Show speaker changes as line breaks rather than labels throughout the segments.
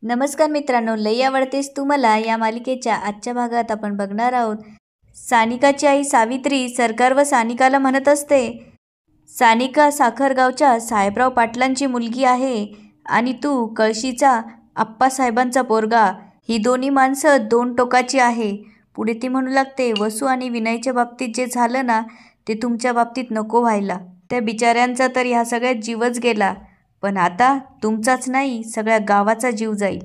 नमस्कार मित्रांनो, लई आवडतेस तू मला या मालिकेच्या आजच्या भागात आपण बघणार आहोत. सानिकाची आई सावित्री सरकार व सानिकाला म्हणत असते, सानिका साखरगावच्या साहेबराव पाटलांची मुलगी आहे आणि तू कळशीचा आप्पासाहेबांचा पोरगा. ही दोन्ही माणसं दोन टोकाची आहे. पुढे ती म्हणू लागते, वसू आणि विनयच्या बाबतीत जे झालं ना ते तुमच्या बाबतीत नको व्हायला. त्या बिचाऱ्यांचा तर ह्या सगळ्यात जीवच गेला, पण आता तुमचाच नाही सगळ्या गावाचा जीव जाईल.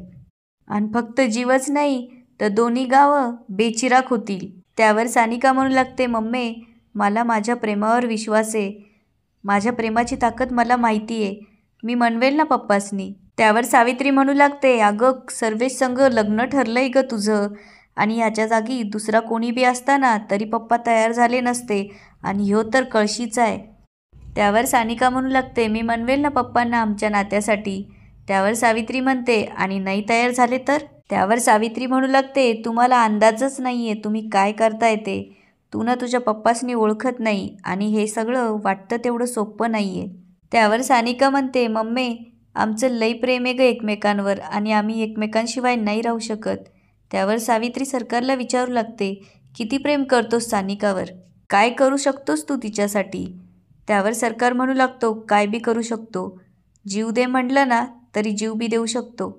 आणि फक्त जीवच नाही तर दोन्ही गावं बेचिराख होतील. त्यावर सानिका म्हणू लागते, मम्मी मला माझ्या प्रेमावर विश्वास आहे. माझ्या प्रेमाची ताकद मला माहिती आहे. मी म्हणवेल ना पप्पासनी. त्यावर सावित्री म्हणू लागते, अगं सर्वेश संग लग्न ठरलंय ग तुझं, आणि ह्याच्या जागी दुसरा कोणी बी असताना तरी पप्पा तयार झाले नसते, आणि ह्यो तर कळशीचा आहे. त्यावर सानिका म्हणू लागते, मी म्हणवेल ना पप्पांना आमच्या नात्यासाठी. त्यावर सावित्री म्हणते, आणि नाही तयार झाले तर. त्यावर सावित्री म्हणू लागते, तुम्हाला अंदाजच नाही आहे तुम्ही काय करताय ते. तू ना तुझ्या पप्पासनी ओळखत नाही आणि हे सगळं वाटतं तेवढं सोपं नाही आहे. त्यावर सानिका म्हणते, मम्मी आमचं लई प्रेम आहे ग एकमेकांवर आणि आम्ही एकमेकांशिवाय नाही राहू शकत. त्यावर सावित्री सरकारला विचारू लागते, किती प्रेम करतोस सानिकावर, काय करू शकतोस तू तिच्यासाठी. त्यावर सरकार म्हणू लागतो, काय बी करू शकतो. जीव दे म्हणलं ना तरी जीव बी देऊ शकतो.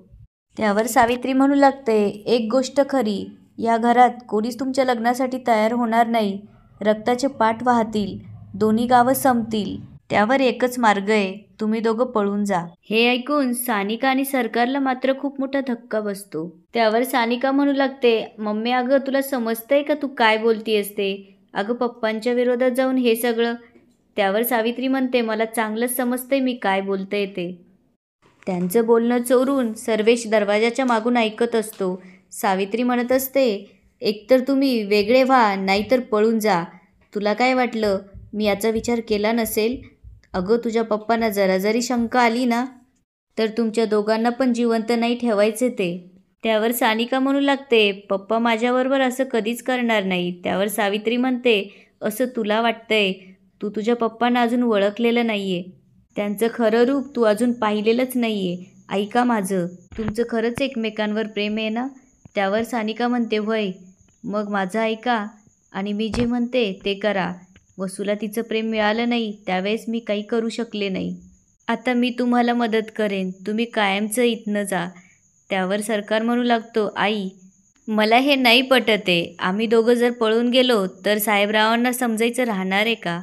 त्यावर सावित्री म्हणू लागते, एक गोष्ट खरी, या घरात कोणीच तुमच्या लग्नासाठी तयार होणार नाही. रक्ताचे पाठ वाहतील, दोन्ही गावं संपतील. त्यावर एकच मार्ग आहे, तुम्ही दोघं पळून जा. हे ऐकून सानिका आणि सरकारला मात्र खूप मोठा धक्का बसतो. त्यावर सानिका म्हणू लागते, मम्मी अगं तुला समजतंय का तू काय बोलतीयस ते. अगं पप्पांच्या विरोधात जाऊन हे सगळं. त्यावर सावित्री म्हणते, मला चांगलंच समजतंय मी काय बोलतंय ते. त्यांचं बोलणं चोरून सर्वेश दरवाजाच्या मागून ऐकत असतो. सावित्री म्हणत असते, एकतर तुम्ही वेगळे व्हा नाहीतर पळून जा. तुला काय वाटलं मी याचा विचार केला नसेल. अगं तुझ्या पप्पांना जरा जरी शंका आली ना तर तुमच्या दोघांना पण जिवंत नाही ठेवायचे ते. त्यावर सानिका म्हणू लागते, पप्पा माझ्याबरोबर असं कधीच करणार नाही. त्यावर सावित्री म्हणते, असं तुला वाटतंय, तू तुझ्या पप्पांना अजून ओळखलेलं नाही आहे. त्यांचं खरं रूप तू अजून पाहिलेलंच नाही आहे. ऐका माझं, तुमचं खरंच एकमेकांवर प्रेम आहे ना. त्यावर सानिका म्हणते, होय, मग माझं ऐका आणि मी जे म्हणते ते करा. वसूला तिचं प्रेम मिळालं नाही त्यावेळेस मी काही करू शकले नाही. आता मी तुम्हाला मदत करेन, तुम्ही कायमचं इथनं जा. त्यावर सरकार म्हणू लागतो, आई मला हे नाही पटत आहे. आम्ही दोघं जर पळून गेलो तर साहेबरावांना समजायचं राहणार आहे का.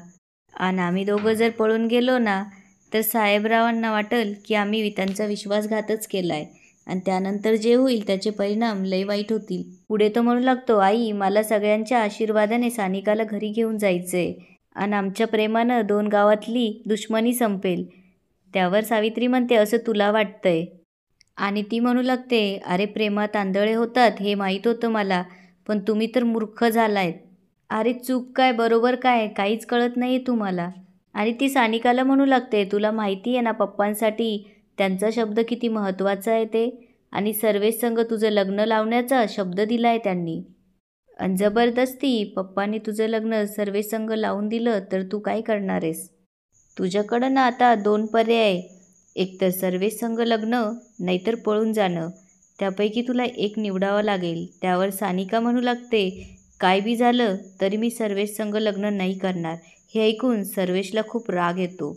आणि आम्ही दोघं जर पळून गेलो ना तर साहेबरावांना वाटेल की आम्ही त्यांचा विश्वासघातच केला आहे, आणि त्यानंतर जे होईल त्याचे परिणाम लई वाईट होतील. पुढे तो म्हणू लागतो, आई मला सगळ्यांच्या आशीर्वादाने सानिकाला घरी घेऊन जायचंय आणि आमच्या प्रेमानं दोन गावातली दुश्मनी संपेल. त्यावर सावित्री म्हणते, असं तुला वाटतंय. आणि ती म्हणू लागते, अरे प्रेमात आंधळे होतात हे माहीत होतं मला, पण तुम्ही तर मूर्ख झालायत. अरे चूक काय बरोबर काय काहीच कळत नाही तुम्हाला. आणि ती सानिकाला म्हणू लागते, तुला माहिती आहे ना पप्पांसाठी त्यांचा शब्द किती महत्त्वाचा आहे ते, आणि सर्वेश संग तुझं लग्न लावण्याचा शब्द दिला आहे त्यांनी. आणि जबरदस्ती पप्पांनी तुझं लग्न सर्वेश संग लावून दिलं तर तू काय करणार आहेस. तुझ्याकडं ना आता दोन पर्याय आहे, एकतर सर्वेश संग लग्न नाहीतर पळून जाणं. त्यापैकी तुला एक निवडावं लागेल. त्यावर सानिका म्हणू लागते, काय बी झालं तरी मी सर्वेश संग लग्न नाही करणार. हे ऐकून सर्वेशला खूप राग येतो.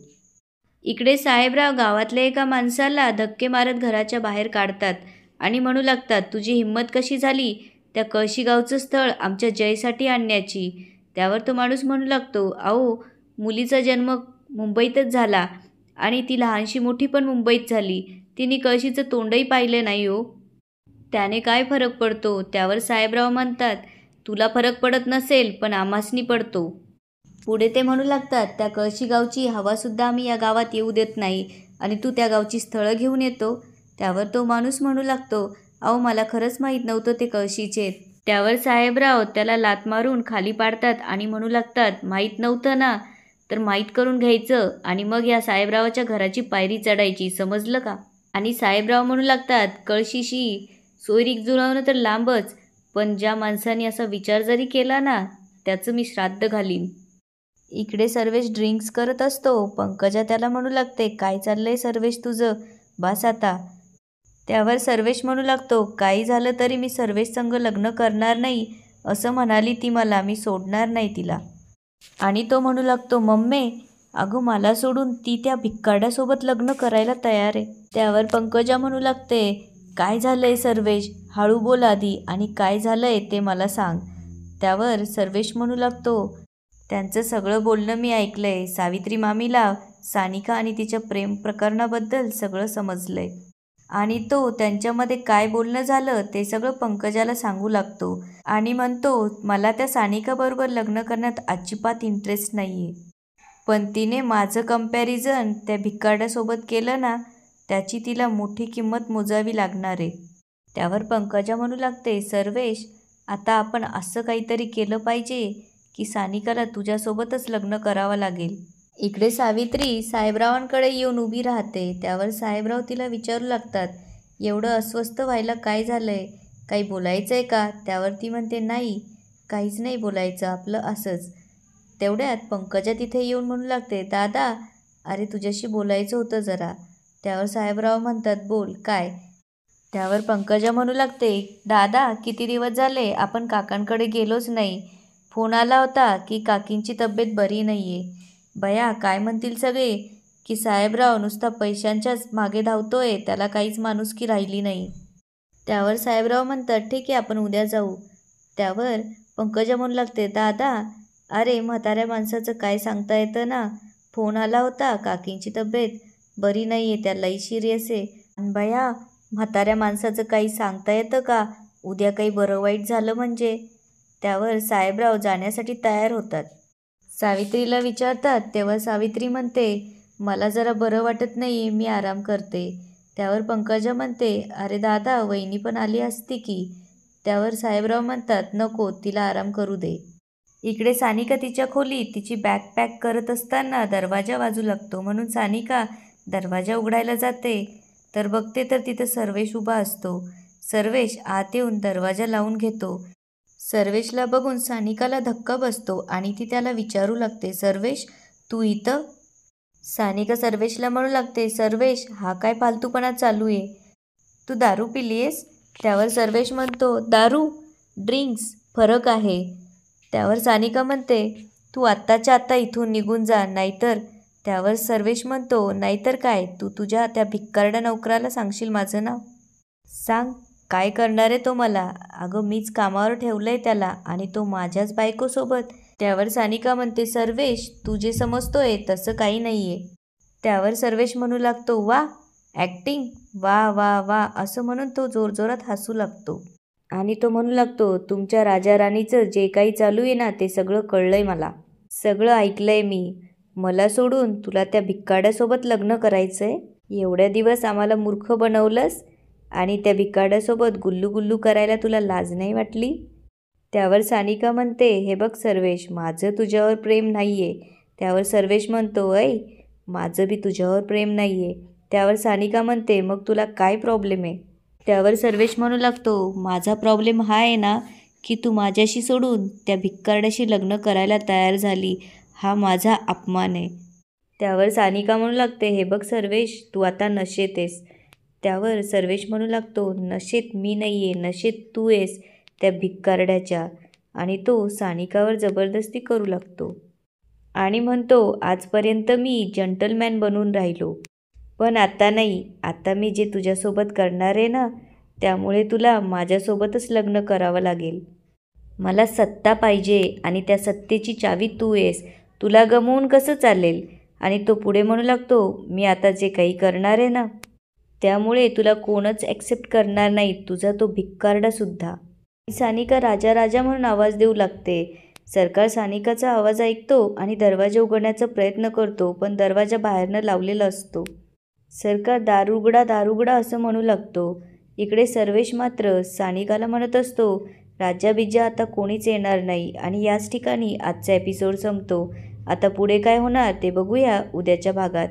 इकडे साहेबराव गावातल्या एका माणसाला धक्के मारत घराच्या बाहेर काढतात आणि म्हणू लागतात, तुझी हिंमत कशी झाली त्या कळशी गावचं स्थळ आमच्या जयसाठी आणण्याची. त्यावर तो माणूस म्हणू लागतो, अहो मुलीचा जन्म मुंबईतच झाला आणि ती लहानशी मोठी पण मुंबईत झाली, तिने कळशीचं तोंडही पाहिलं नाही हो. त्याने काय फरक पडतो. त्यावर साहेबराव म्हणतात, तुला फरक पडत नसेल पण आम्हासनी पडतो. पुढे ते म्हणू लागतात, त्या कळशी गावची हवासुद्धा आम्ही या गावात येऊ देत नाही आणि तू त्या गावची स्थळं घेऊन येतो. त्यावर तो माणूस म्हणू लागतो, अहो मला खरंच माहीत नव्हतं ते कळशीचे. त्यावर साहेबराव त्याला लाथ मारून खाली पाडतात आणि म्हणू लागतात, माहीत नव्हतं ना तर माहीत करून घ्यायचं आणि मग या साहेबरावाच्या घराची पायरी चढायची, समजलं का. आणि साहेबराव म्हणू लागतात, कळशीशी सोयरीक जुळवणं तर लांबच, पण ज्या माणसाने असा विचार जरी केला ना त्याचं मी श्राद्ध घालीन. इकडे सर्वेश ड्रिंक्स करत असतो. पंकजा त्याला म्हणू लागते, काय चाललंय सर्वेश तुझं, बास आता. त्यावर सर्वेश म्हणू लागतो, काही झालं तरी मी सर्वेश संग लग्न करणार नाही असं म्हणाली ती मला, मी सोडणार नाही तिला. आणि तो म्हणू लागतो, मम्मे अगं मला सोडून ती त्या भिक्काड्यासोबत लग्न करायला तयार आहे. त्यावर पंकजा म्हणू लागते, काय झालंय सर्वेश, हळू बोल आधी आणि काय झालंय ते मला सांग. त्यावर सर्वेश म्हणू लागतो, त्यांचं सगळं बोलणं मी ऐकलंय. सावित्री मामीला सानिका आणि तिच्या प्रेम प्रकरणाबद्दल सगळं समजलंय आणि तो त्यांच्यामध्ये काय बोलणं झालं ते सगळं पंकजाला सांगू लागतो आणि म्हणतो, मला त्या सानिकाबरोबर लग्न करण्यात अजिबात इंटरेस्ट नाही आहे, पण तिने माझं कंपॅरिझन त्या भिक्काड्यासोबत केलं ना, त्याची तिला मोठी किंमत मोजावी लागणार आहे. त्यावर पंकजा म्हणू लागते, सर्वेश आता आपण असं काहीतरी केलं पाहिजे की सानिकाला तुझ्यासोबतच लग्न करावं लागेल. इकडे सावित्री साहेबरावांकडे येऊन उभी राहते. त्यावर साहेबराव तिला विचारू लागतात, एवढं अस्वस्थ व्हायला काय झालंय, काही बोलायचं आहे का. त्यावर ती म्हणते, नाही काहीच नाही बोलायचं, आपलं असंच. तेवढ्यात पंकजा तिथे येऊन म्हणू लागते, दादा अरे तुझ्याशी बोलायचं होतं जरा. त्यावर साहेबराव म्हणतात, बोल काय. त्यावर पंकजा म्हणू लागते, दादा किती दिवस झाले आपण काकांकडे गेलोच नाही. फोन आला होता की काकींची तब्येत बरी नाही आहे. बया काय म्हणतील सगळे की साहेबराव नुसता पैशांच्याच मागे धावतोय, त्याला काहीच माणुसकी राहिली नाही. त्यावर साहेबराव म्हणतात, ठीक आहे आपण उद्या जाऊ. त्यावर पंकजा म्हणू लागते, दादा अरे म्हाताऱ्या माणसाचं काय सांगता येतं ना, फोन आला होता काकींची तब्येत बरी नाही आहे, त्या लई सिरियस आहे. आणि बया म्हाताऱ्या माणसाचं काही सांगता येतं का, उद्या काही बरं वाईट झालं म्हणजे. त्यावर साहेबराव जाण्यासाठी तयार होतात. सावित्रीला विचारतात तेव्हा सावित्री म्हणते, मला जरा बरं वाटत नाही, मी आराम करते. त्यावर पंकजा म्हणते, अरे दादा वहिनी पण आली असती की. त्यावर साहेबराव म्हणतात, नको तिला आराम करू दे. इकडे सानिका तिच्या खोलीत तिची बॅग पॅक करत असताना दरवाजा वाजू लागतो, म्हणून सानिका दरवाजा उघडायला जाते तर बघते तर तिथं सर्वेश उभा असतो. सर्वेश आत येऊन दरवाजा लावून घेतो. सर्वेशला बघून सानिकाला धक्का बसतो आणि ती त्याला विचारू लागते, सर्वेश तू इथं. सानिका सर्वेशला म्हणू लागते, सर्वेश हा काय फालतूपणा चालू आहे, तू दारू पिलीयस. त्यावर सर्वेश म्हणतो, दारू ड्रिंक्स फरक आहे. त्यावर सानिका म्हणते, तू आत्ताच्या आत्ता इथून निघून जा नाहीतर. त्यावर सर्वेश म्हणतो, नाहीतर काय, तू तुझ्या त्या भिक्कारड्या नोकराला सांगशील माझं नाव. सांग काय करणार आहे तो मला, अगं मीच कामावर ठेवलंय त्याला आणि तो माझ्याच बायकोसोबत. त्यावर सानिका म्हणते, सर्वेश तू जे समजतोय तसं काही नाही आहे. त्यावर सर्वेश म्हणू लागतो, वा ॲक्टिंग, वा वा वा असं म्हणून तो जोरजोरात हसू लागतो आणि तो म्हणू लागतो, तुमच्या राजा राणीचं जे काही चालू आहे ना ते सगळं कळलंय मला, सगळं ऐकलंय मी. मला सोडून तुला त्या भिक्काड्यासोबत लग्न करायचं आहे. एवढ्या दिवस आम्हाला मूर्ख बनवलंस आणि त्या भिक्काड्यासोबत गुल्लू गुल्लू करायला तुला लाज नाही वाटली. त्यावर सानिका म्हणते, हे बघ सर्वेश माझं तुझ्यावर प्रेम नाही आहे. त्यावर सर्वेश म्हणतो, ऐ माझं बी तुझ्यावर प्रेम नाही आहे. त्यावर सानिका म्हणते, मग तुला काय प्रॉब्लेम आहे. त्यावर सर्वेश म्हणू लागतो, माझा प्रॉब्लेम हा आहे ना की तू माझ्याशी सोडून त्या भिक्कारड्याशी लग्न करायला तयार झाली, हा माझा अपमान आहे. त्यावर सानिका म्हणू लागते, हे बघ सर्वेश तू आता नशेत आहेस. त्यावर सर्वेश म्हणू लागतो, नशेत मी नाही आहे, नशेत तू आहेस त्या भिक्कारड्याच्या. आणि तो सानिकावर जबरदस्ती करू लागतो आणि म्हणतो, आजपर्यंत मी जंटलमॅन बनून राहिलो, पण आता नाही, आता मी जे तुझ्यासोबत करणार आहे ना त्यामुळे तुला माझ्यासोबतच लग्न करावं लागेल. मला सत्ता पाहिजे आणि त्या सत्तेची चावी तू आहेस, तुला गमवून कसं चालेल. आणि तो पुढे म्हणू लागतो, मी आता जे काही करणार आहे ना त्यामुळे तुला कोणच ॲक्सेप्ट करणार नाही, तुझा तो भिक्कारडासुद्धा. सानिका राजा राजा म्हणून आवाज देऊ लागते. सरकार सानिकाचा आवाज ऐकतो आणि दरवाजा उघडण्याचा प्रयत्न करतो, पण दरवाजा बाहेरनं लावलेला असतो. सरकार दारुगडा दारुगडा असं म्हणू लागतो. इकडे सर्वेश मात्र सानिकाला म्हणत असतो, राजाबिजा आता कोणीच येणार नाही. आणि याच ठिकाणी आजचा एपिसोड संपतो. आता पुढे काय होणार ते बघूया उद्याच्या भागात.